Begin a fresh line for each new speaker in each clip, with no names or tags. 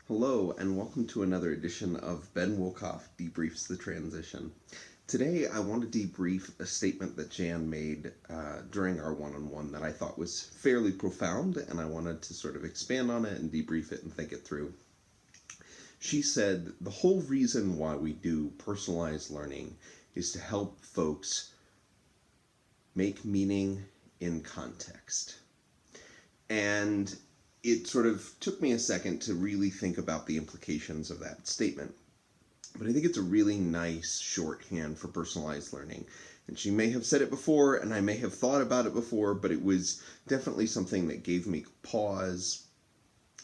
Hello, and welcome to another edition of Ben Wolkoff Debriefs the Transition. Today, I want to debrief a statement that Jan made during our one-on-one that I thought was fairly profound, and I wanted to sort of expand on it and debrief it and think it through. She said, the whole reason why we do personalized learning is to help folks make meaning in context. And it sort of took me a second to really think about the implications of that statement. But I think it's a really nice shorthand for personalized learning. And she may have said it before, and I may have thought about it before, but it was definitely something that gave me pause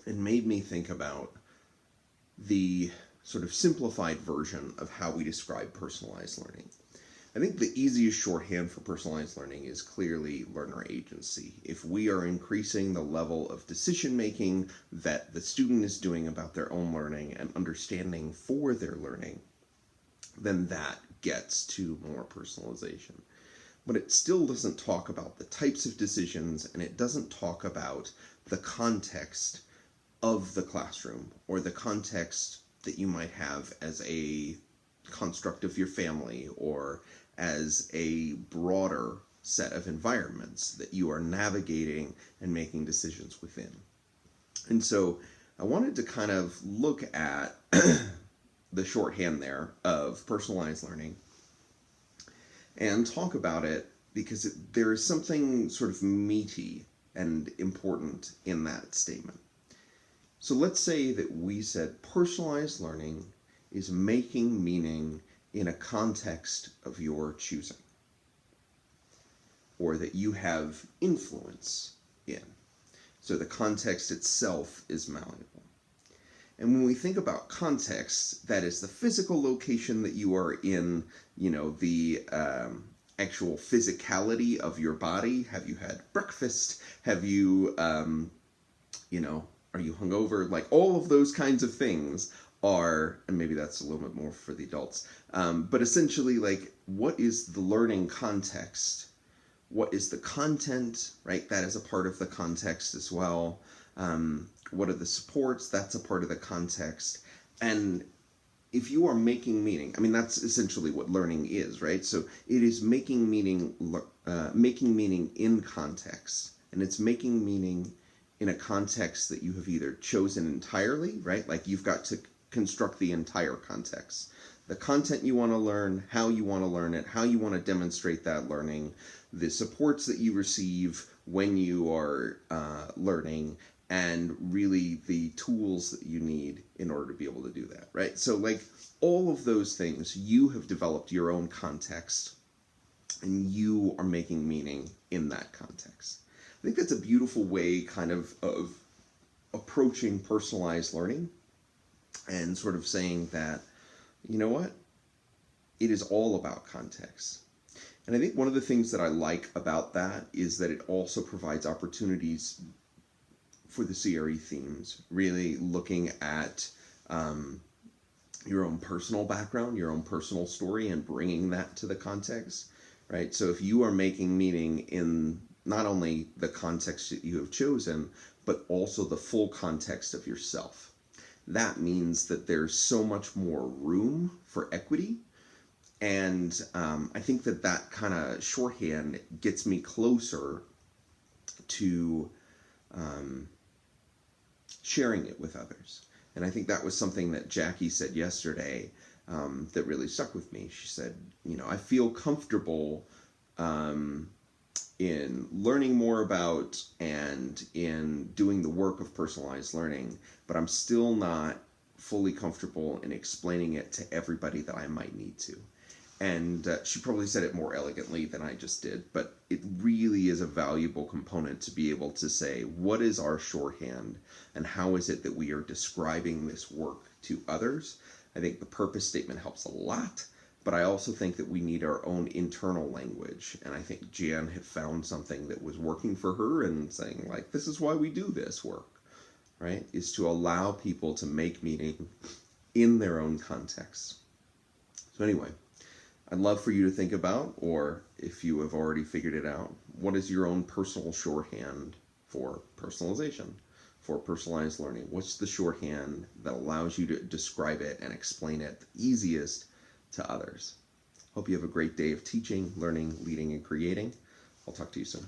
and made me think about the sort of simplified version of how we describe personalized learning. I think the easiest shorthand for personalized learning is clearly learner agency. If we are increasing the level of decision making that the student is doing about their own learning and understanding for their learning, then that gets to more personalization. But it still doesn't talk about the types of decisions, and it doesn't talk about the context of the classroom or the context that you might have as a construct of your family or as a broader set of environments that you are navigating and making decisions within. And so I wanted to kind of look at the shorthand there of personalized learning and talk about it because there is something sort of meaty and important in that statement. So let's say that we said personalized learning is making meaning in a context of your choosing, or that you have influence in. So the context itself is malleable. And when we think about context, that is the physical location that you are in, the actual physicality of your body. Have you had breakfast? Have you, are you hungover? Like all of those kinds of things are, and maybe that's a little bit more for the adults, but essentially, like, what is the learning context? What is the content, right? That is a part of the context as well. What are the supports? That's a part of the context. And if you are making meaning, I mean, that's essentially what learning is, right? So it is making meaning in context, and it's making meaning in a context that you have either chosen entirely, right? Like you've got to construct the entire context. The content you want to learn, how you want to learn it, how you want to demonstrate that learning, the supports that you receive when you are learning, and really the tools that you need in order to be able to do that, right? So like all of those things, you have developed your own context, and you are making meaning in that context. I think that's a beautiful way kind of approaching personalized learning and sort of saying that, you know what, it is all about context. And I think one of the things that I like about that is that it also provides opportunities for the CRE themes, really looking at your own personal background, your own personal story, and bringing that to the context, right? So if you are making meaning in not only the context that you have chosen, but also the full context of yourself, that means that there's so much more room for equity. And I think that kind of shorthand gets me closer to sharing it with others. And I think that was something that Jackie said yesterday that really stuck with me. She said, I feel comfortable in learning more about and in doing the work of personalized learning, but I'm still not fully comfortable in explaining it to everybody that I might need to. And she probably said it more elegantly than I just did, but it really is a valuable component to be able to say, what is our shorthand and how is it that we are describing this work to others? I think the purpose statement helps a lot, but I also think that we need our own internal language. And I think Jan had found something that was working for her and saying, like, this is why we do this work, right? Is to allow people to make meaning in their own context. So anyway, I'd love for you to think about, or if you have already figured it out, what is your own personal shorthand for personalization, for personalized learning? What's the shorthand that allows you to describe it and explain it the easiest to others? Hope you have a great day of teaching, learning, leading, and creating. I'll talk to you soon.